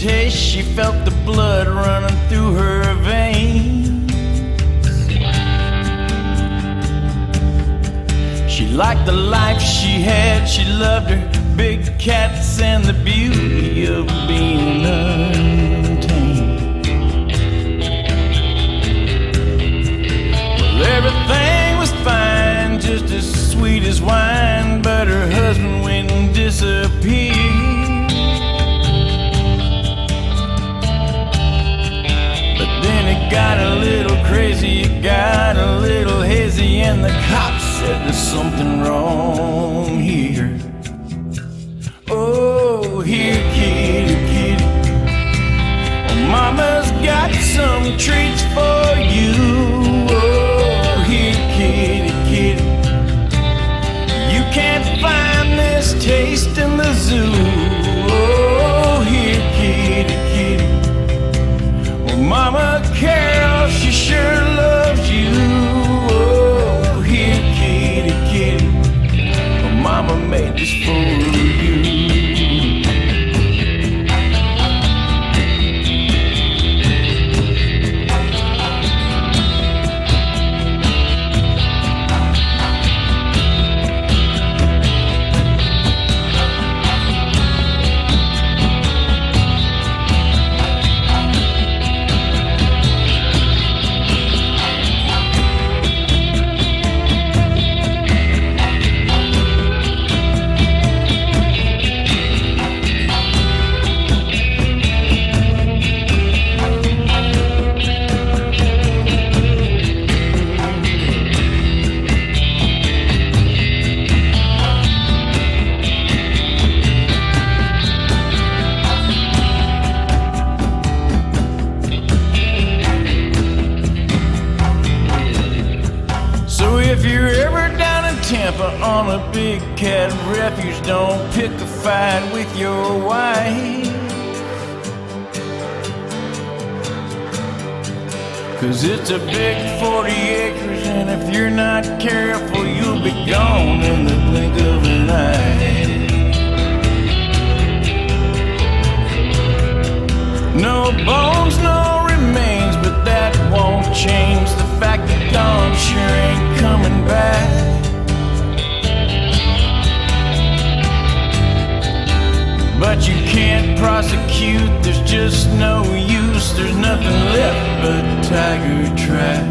taste, she felt the blood running through her veins. She liked the life she had, she loved her big cats and the beauty of being untamed. Well, everything was fine, just as sweet as wine, but her husband went and disappeared. But then it got a little crazy, it got a little hazy, and the cops said there's something wrong here. Oh, here, kitty, kitty, oh, mama's got some treats for you. Oh, here, kitty, kitty, you can't find this taste in the zoo. Oh, here, kitty, kitty, well, Mama Carol, she sure loves you. Oh, here, kitty, kitty, well, Mama made this for you. If you're ever down in Tampa on a big cat refuge, don't pick a fight with your wife, 'cause it's a big 40 acres, and if you're not careful, you'll be gone in the blink of an eye. No bones, no remains, but that won't change the fact that Dawn sure ain't coming back. But you can't prosecute, there's just no use, there's nothing left but tiger trap.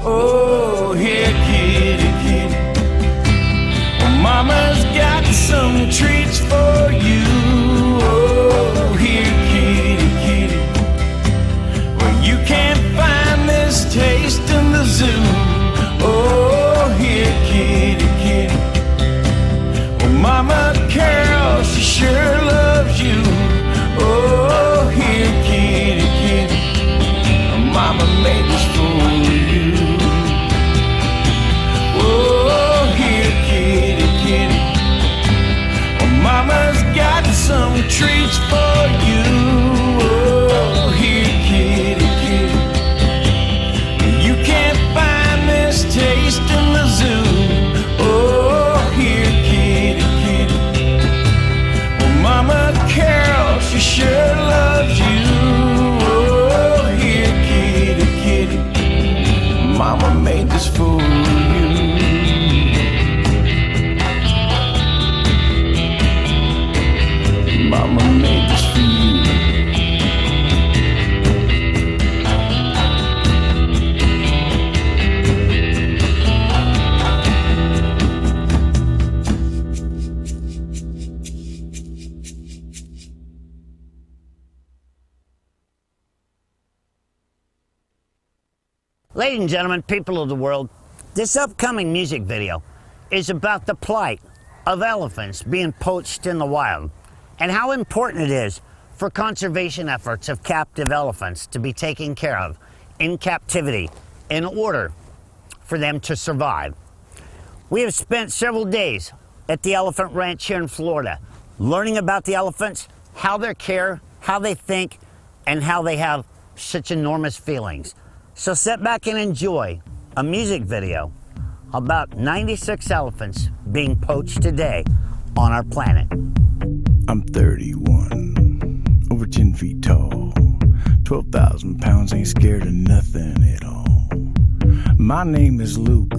Oh, here, kitty, kitty, well, Mama's got some treats for you. Oh, here, kitty, kitty, well, you can't find this taste in the zoo. Oh, here, kitty, kitty, well, Mama Carol, she sure loves you. Oh, here, kitty, kitty, well, Mama made this for you. Oh, here, kitty, kitty, well, Mama's got some treats for you. Oh, here, kitty, kitty, you can't find this taste in the zoo. Oh, here, kitty, kitty, well, Mama Carol, she sure loves you. Oh, here, kitty, kitty, Mama made this for you. Mama made this for you. Ladies and gentlemen, people of the world, this upcoming music video is about the plight of elephants being poached in the wild and how important it is for conservation efforts of captive elephants to be taken care of in captivity in order for them to survive. We have spent several days at the Elephant Ranch here in Florida learning about the elephants, how they care, how they think, and how they have such enormous feelings. So sit back and enjoy a music video about 96 elephants being poached today on our planet. I'm 31, over 10 feet tall, 12,000 pounds, ain't scared of nothing at all. My name is Luke,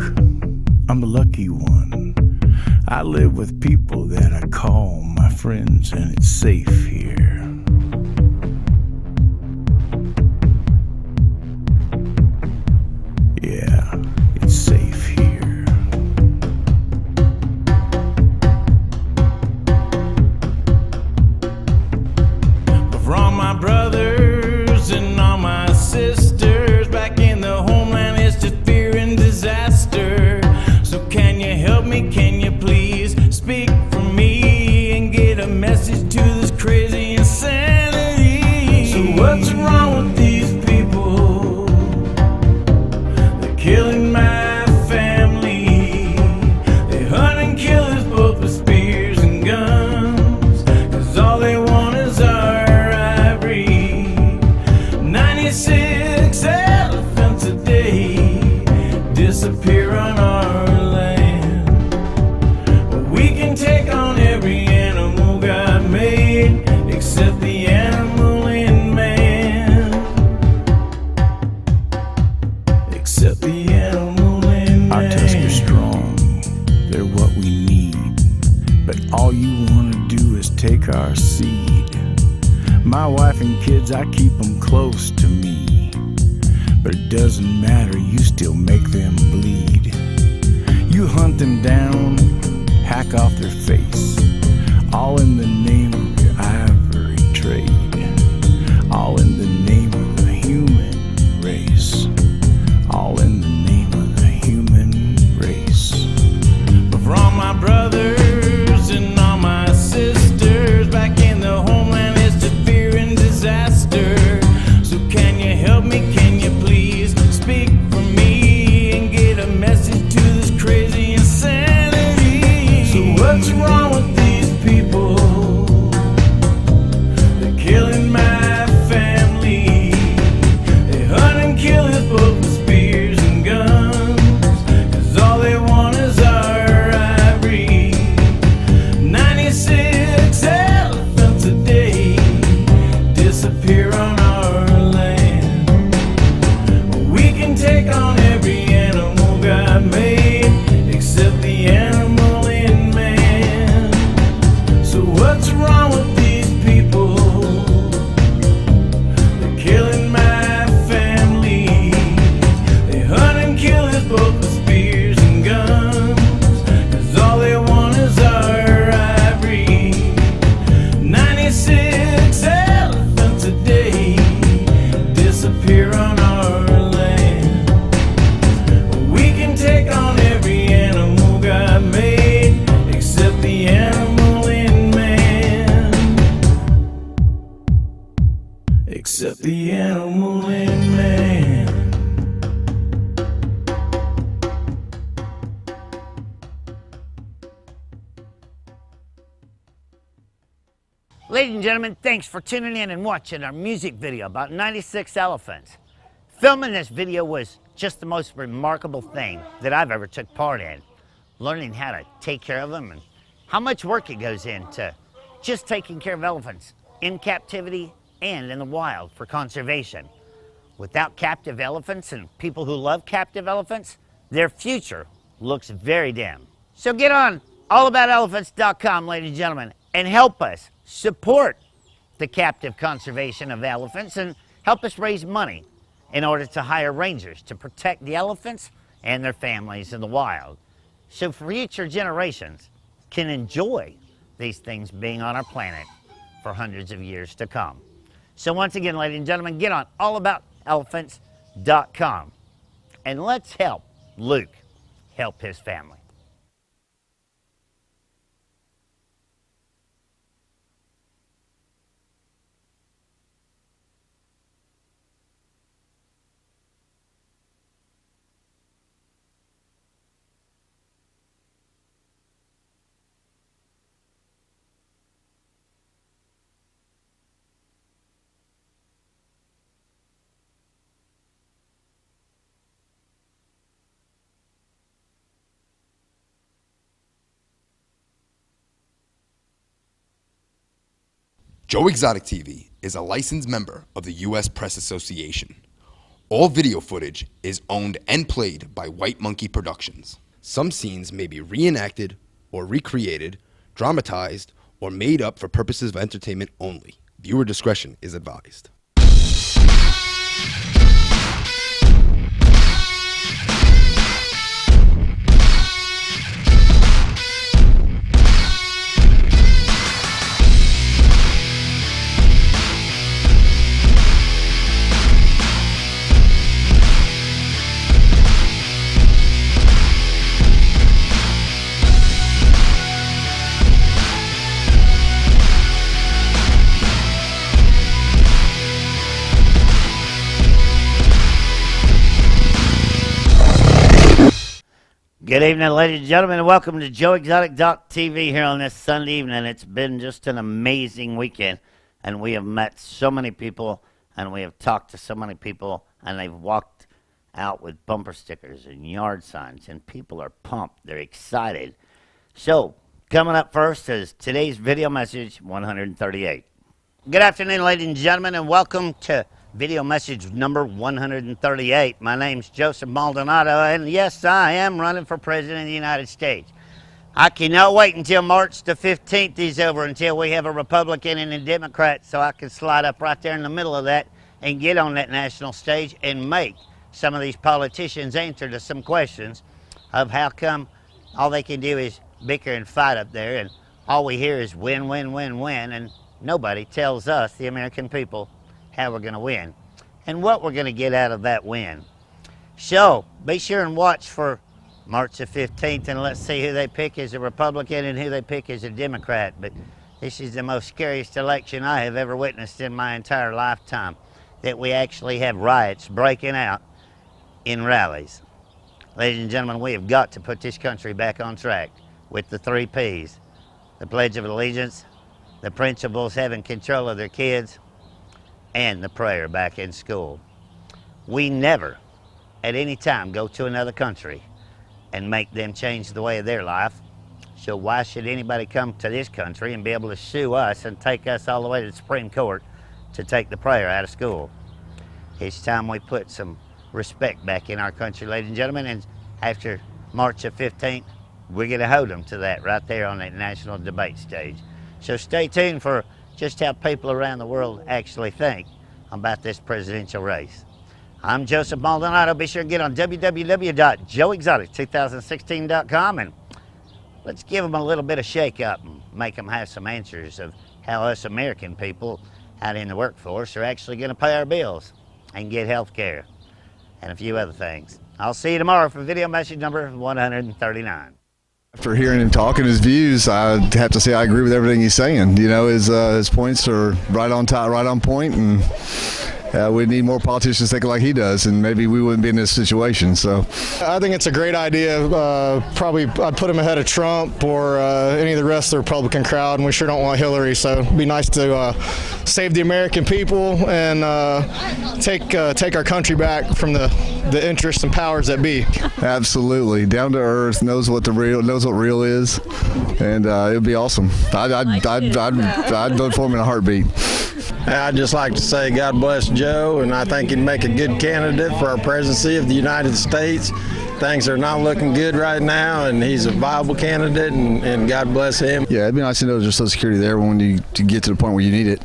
I'm the lucky one. I live with people that I call my friends, and it's safe here. Yeah, it's safe here. But for all my brothers and all my sisters back in the homeland, it's just fear and disaster. So can you help me? Can you please speak for me and get a message to this crazy insanity? So what's wrong with these people? They're killing my family. They hunt and kill us both with spears and guns, 'cause all they want is our ivory. 96 elephants a day disappear on our land. We can take on every animal God made, except the animal in man. Except the animal in man. Our tusks are strong, they're what we need, but all you wanna do is take our seed. My wife and kids, I keep them close to me, but it doesn't matter, you still make them bleed. You hunt them down, hack off their face, all in the name of your ivory trade, all in the name of the human race, all in the name of the human race. But for all my brothers and all my sisters back in the homeland, it's just fear and disaster. So can you help me? Can you please speak for me and get a message to this crazy insanity? So what's wrong with these people? They're killing my family. They hunt and kill us both with spears and guns, 'cause all they want is our ivory. 96 elephants a day disappear on our land. We can take on every animal God made, except the animal in man. So what's wrong with these people? They're killing my family. They hunt and kill us both with spears and guns, 'cause all they want is our ivory. 96 elephants a day disappear on our land. We can take on every animal God made, except the animal in man. Except the animal in man. Ladies and gentlemen, thanks for tuning in and watching our music video about 96 elephants. Filming this video was just the most remarkable thing that I've ever took part in. Learning how to take care of them and how much work it goes into just taking care of elephants in captivity and in the wild for conservation. Without captive elephants and people who love captive elephants, their future looks very dim. So get on allaboutelephants.com, ladies and gentlemen, and help us support the captive conservation of elephants and help us raise money in order to hire rangers to protect the elephants and their families in the wild, so future generations can enjoy these things being on our planet for hundreds of years to come. So once again, ladies and gentlemen, get on allaboutelephants.com and let's help Luke help his family. Joe Exotic TV is a licensed member of the U.S. Press Association. All video footage is owned and played by White Monkey Productions. Some scenes may be reenacted or recreated, dramatized, or made up for purposes of entertainment only. Viewer discretion is advised. Good evening, ladies and gentlemen, and welcome to Joe Exotic TV here on this Sunday evening. It's been just an amazing weekend, and we have met so many people, and we have talked to so many people, and they've walked out with bumper stickers and yard signs, and people are pumped. They're excited. So, coming up first is today's video message 138. Good afternoon, ladies and gentlemen, and welcome to video message number 138. My name's Joseph Maldonado, and yes, I am running for President of the United States. I cannot wait until March the 15th is over until we have a Republican and a Democrat, so I can slide up right there in the middle of that and get on that national stage and make some of these politicians answer to some questions of how come all they can do is bicker and fight up there, and all we hear is win, win, win, win, and nobody tells us, the American people, how we're going to win and what we're going to get out of that win. So be sure and watch for March the 15th, and let's see who they pick as a Republican and who they pick as a Democrat. But this is the most scariest election I have ever witnessed in my entire lifetime, that we actually have riots breaking out in rallies. Ladies and gentlemen, we have got to put this country back on track with the 3 Ps: the Pledge of Allegiance, the principals having control of their kids, and the prayer back in school. We never, at any time, go to another country and make them change the way of their life. So why should anybody come to this country and be able to sue us and take us all the way to the Supreme Court to take the prayer out of school? It's time we put some respect back in our country, ladies and gentlemen, and after March the 15th, we're gonna hold them to that right there on that national debate stage. So stay tuned for just how people around the world actually think about this presidential race. I'm Joseph Maldonado. Be sure to get on www.joeexotic2016.com and let's give them a little bit of shake-up and make them have some answers of how us American people out in the workforce are actually going to pay our bills and get health care and a few other things. I'll see you tomorrow for video message number 139. After hearing him talk and his views, I have to say I agree with everything he's saying. You know, his points are right on top, right on point, and we need more politicians thinking like he does, and maybe we wouldn't be in this situation. So, I think it's a great idea. Probably I'd put him ahead of Trump or any of the rest of the Republican crowd, and we sure don't want Hillary. So it'd be nice to save the American people and take our country back from the interests and powers that be. absolutely, down to earth, knows what real is, and it'd be awesome. I'd vote for him in a heartbeat. I'd just like to say God bless Joe, and I think he'd make a good candidate for our presidency of the United States. Things are not looking good right now, and he's a viable candidate, and God bless him. Yeah, it'd be nice to know there's Social Security there when you get to the point where you need it,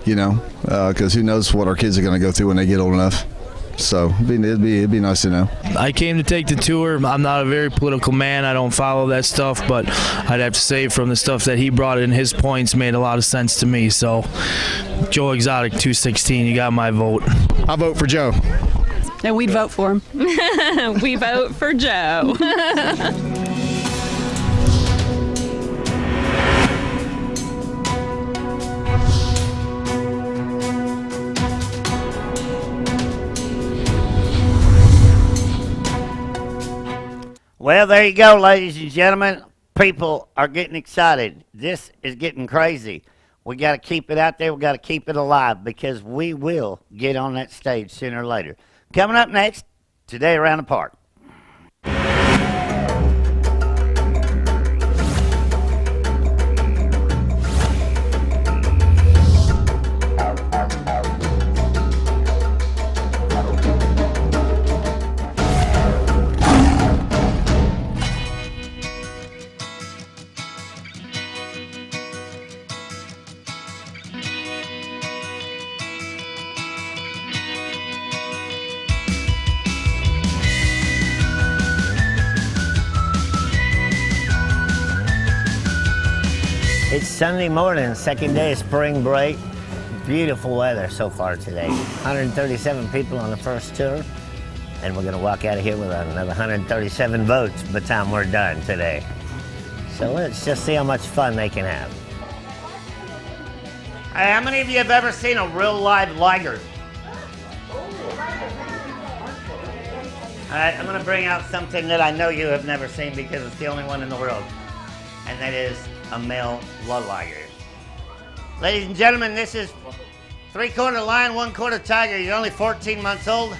you know, because who knows what our kids are going to go through when they get old enough. So it'd be nice to know. I came to take the tour. I'm not a very political man. I don't follow that stuff, but I'd have to say from the stuff that he brought in, his points made a lot of sense to me. So Joe Exotic 216, you got my vote. I vote for Joe. And we'd vote for him. We vote for Joe. Well, there you go, ladies and gentlemen. People are getting excited. This is getting crazy. We got to keep it out there. We got to keep it alive because we will get on that stage sooner or later. Coming up next, Today Around the Park. Sunday morning, second day of spring break. Beautiful weather so far today. 137 people on the first tour, and we're gonna walk out of here with another 137 votes by the time we're done today. So let's just see how much fun they can have. Hey, how many of you have ever seen a real live liger? All right, I'm gonna bring out something that I know you have never seen because it's the only one in the world, and that is a male liger. Ladies and gentlemen, this is 3/4 lion, 1/4 tiger. He's only 14 months old.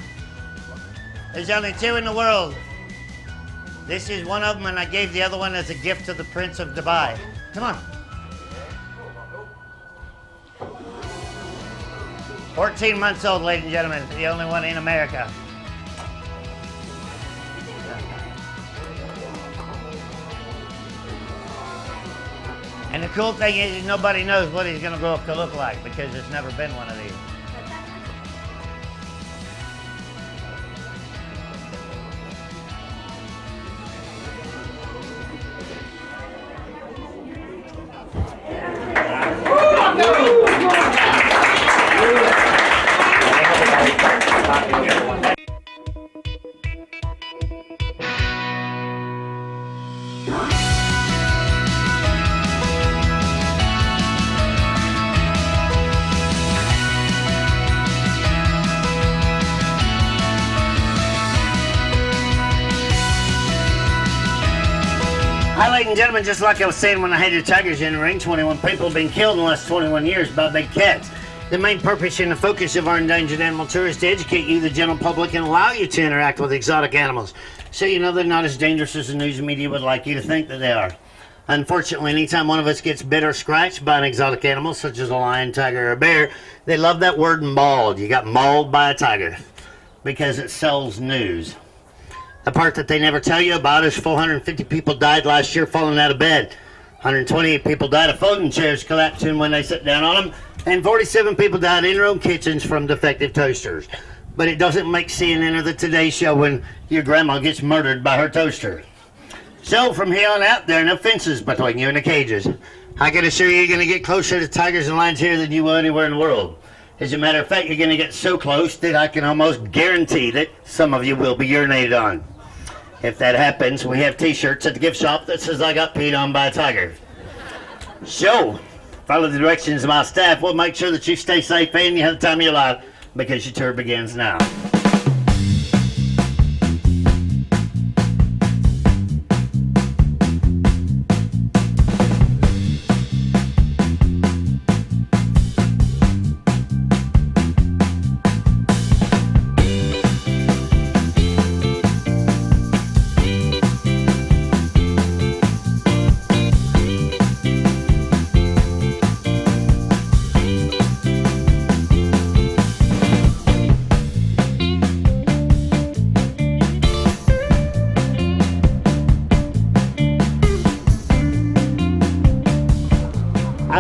There's only 2 in the world. This is one of them, and I gave the other one as a gift to the Prince of Dubai. Come on. 14 months old, ladies and gentlemen. The only one in America. And the cool thing is nobody knows what he's going to grow up to look like because there's never been one of these. Hi, ladies and gentlemen, just like I was saying when I had your tigers in the ring, 21 people have been killed in the last 21 years by big cats. The main purpose and the focus of our endangered animal tour is to educate you, the general public, and allow you to interact with exotic animals so you know they're not as dangerous as the news media would like you to think that they are. Unfortunately, anytime one of us gets bit or scratched by an exotic animal, such as a lion, tiger, or a bear, they love that word mauled. You got mauled by a tiger because it sells news. The part that they never tell you about is 450 people died last year falling out of bed. 128 people died of folding chairs collapsing when they sit down on them. And 47 people died in their own kitchens from defective toasters. But it doesn't make CNN or the Today Show when your grandma gets murdered by her toaster. So from here on out, there are no fences between you and the cages. I can assure you, you're going to get closer to tigers and lions here than you will anywhere in the world. As a matter of fact, you're going to get so close that I can almost guarantee that some of you will be urinated on. If that happens, we have t-shirts at the gift shop that says I got peed on by a tiger. So, follow the directions of my staff. We'll make sure that you stay safe and you have the time of your life because your tour begins now.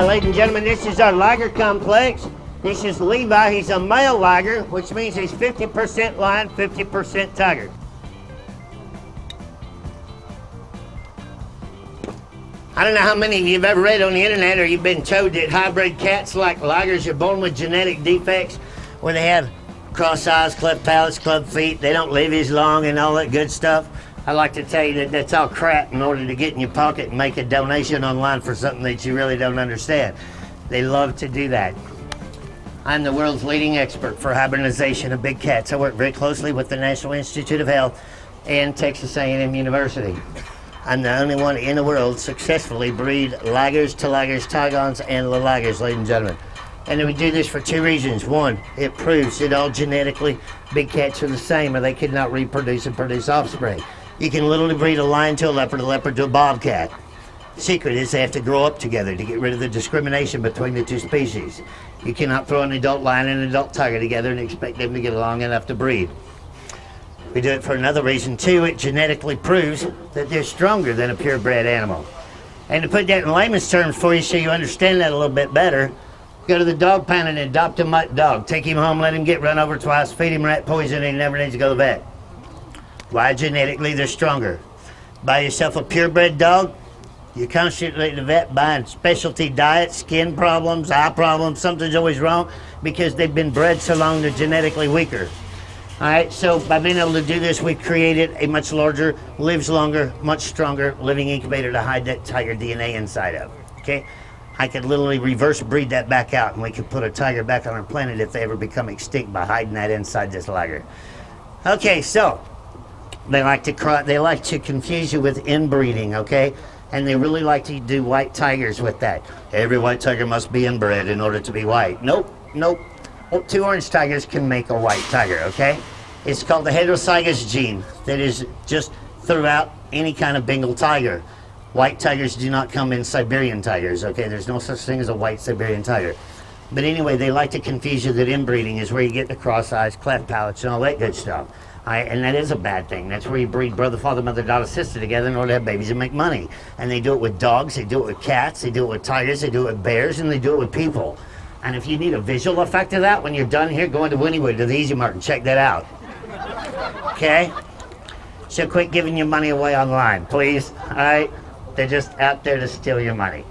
Ladies and gentlemen, this is our liger complex. This is Levi. He's a male liger, which means he's 50% lion, 50% tiger. I don't know how many of you have ever read on the internet or you've been told that hybrid cats like ligers are born with genetic defects where they have cross eyes, cleft palates, club feet, they don't live as long and all that good stuff. I'd like to tell you that that's all crap in order to get in your pocket and make a donation online for something that you really don't understand. They love to do that. I'm the world's leading expert for hybridization of big cats. I work very closely with the National Institute of Health and Texas A&M University. I'm the only one in the world successfully breed ligers, teligers, tigons, and ligers, ladies and gentlemen. And we do this for 2 reasons. One, it proves that all genetically big cats are the same or they could not reproduce and produce offspring. You can literally breed a lion to a leopard to a bobcat. The secret is they have to grow up together to get rid of the discrimination between the 2 species. You cannot throw an adult lion and an adult tiger together and expect them to get along enough to breed. We do it for another reason too. It genetically proves that they're stronger than a purebred animal. And to put that in layman's terms for you so you understand that a little bit better, go to the dog pound and adopt a mutt dog. Take him home, let him get run over twice, feed him rat poison, and he never needs to go to the vet. Why? Genetically, they're stronger. Buy yourself a purebred dog, You're constantly at the vet buying specialty diets, skin problems, eye problems, something's always wrong because they've been bred so long they're genetically weaker. All right, so by being able to do this, we've created a much larger, lives longer, much stronger living incubator to hide that tiger DNA inside of, okay? I could literally reverse breed that back out and we could put a tiger back on our planet if they ever become extinct by hiding that inside this liger. Okay, so they like to confuse you with inbreeding, okay? And they really like to do white tigers with that. Every white tiger must be inbred in order to be white. Nope, nope. Oh, 2 orange tigers can make a white tiger, okay? It's called the heterozygous gene that is just throughout any kind of Bengal tiger. White tigers do not come in Siberian tigers, okay? There's no such thing as a white Siberian tiger. But anyway, they like to confuse you that inbreeding is where you get the cross eyes, cleft palates, and all that good stuff. And that is a bad thing. That's where you breed brother, father, mother, daughter, sister together in order to have babies and make money. And they do it with dogs, they do it with cats, they do it with tigers, they do it with bears, and they do it with people. And if you need a visual effect of that, when you're done here, go into Wynnewood to the Easy Mart and check that out. Okay? So quit giving your money away online, please. All right? They're just out there to steal your money.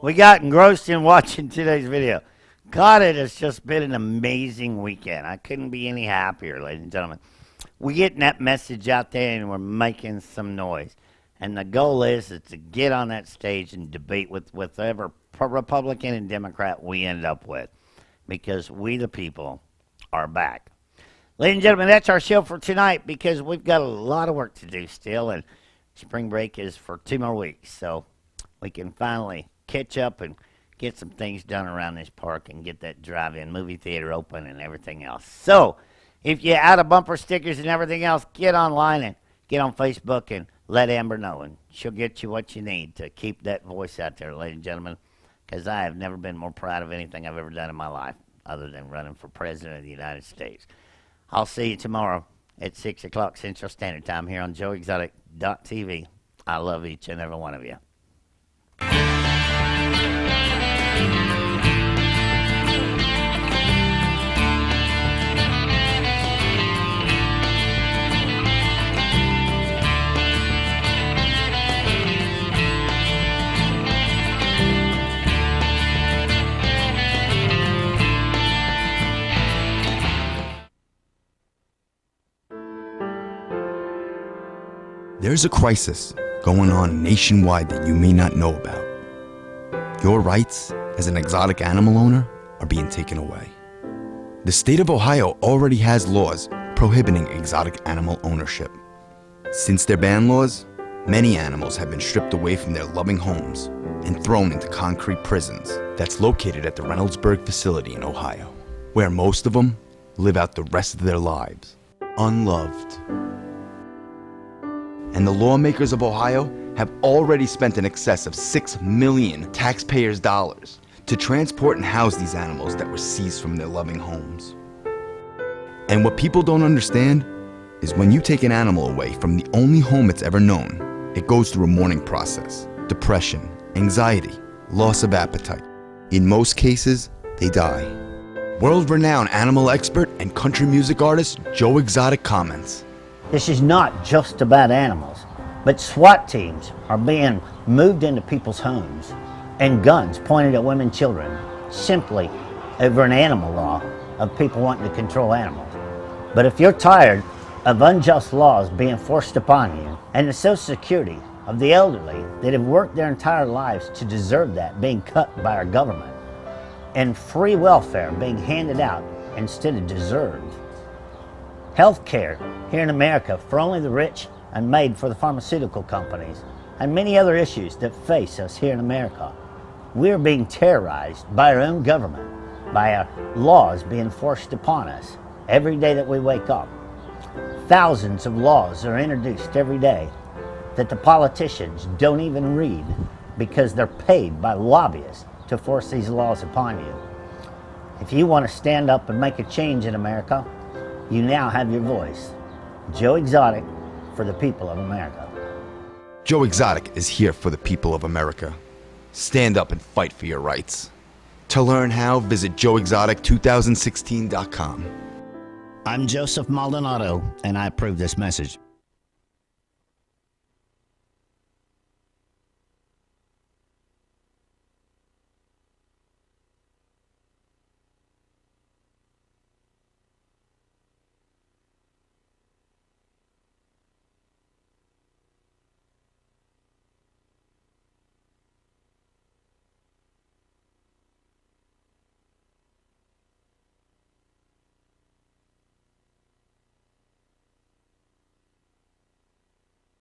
We got engrossed in watching today's video. God, it has just been an amazing weekend. I couldn't be any happier, ladies and gentlemen. We're getting that message out there and we're making some noise. And the goal is to get on that stage and debate with whatever Republican and Democrat we end up with. Because we the people are back. Ladies and gentlemen, that's our show for tonight because we've got a lot of work to do still. And spring break is for 2 more weeks. So we can finally catch up and get some things done around this park and get that drive-in movie theater open and everything else. So, if you're out of bumper stickers and everything else, get online and get on Facebook and let Amber know, and she'll get you what you need to keep that voice out there, ladies and gentlemen, because I have never been more proud of anything I've ever done in my life other than running for President of the United States. I'll see you tomorrow at 6 o'clock Central Standard Time here on JoeExotic.tv. I love each and every one of you. There's a crisis going on nationwide that you may not know about. Your rights as an exotic animal owner are being taken away. The state of Ohio already has laws prohibiting exotic animal ownership. Since their ban laws, many animals have been stripped away from their loving homes and thrown into concrete prisons that's located at the Reynoldsburg facility in Ohio, where most of them live out the rest of their lives. unloved. And the lawmakers of Ohio have already spent in excess of $6 million taxpayers' dollars to transport and house these animals that were seized from their loving homes. And what people don't understand is when you take an animal away from the only home it's ever known, it goes through a mourning process, depression, anxiety, loss of appetite. In most cases, they die. World-renowned animal expert and country music artist Joe Exotic comments, This is not just about animals, but SWAT teams are being moved into people's homes and guns pointed at women and children simply over an animal law of people wanting to control animals. But if you're tired of unjust laws being forced upon you and the Social Security of the elderly that have worked their entire lives to deserve that being cut by our government and free welfare being handed out instead of deserved, health care here in America for only the rich and made for the pharmaceutical companies, and many other issues that face us here in America, we're being terrorized by our own government, by our laws being forced upon us every day that we wake up. Thousands of laws are introduced every day that the politicians don't even read because they're paid by lobbyists to force these laws upon you. If you want to stand up and make a change in America, you now have your voice. Joe Exotic for the people of America. Joe Exotic is here for the people of America. Stand up and fight for your rights. To learn how, visit joeexotic2016.com. I'm Joseph Maldonado, and I approve this message.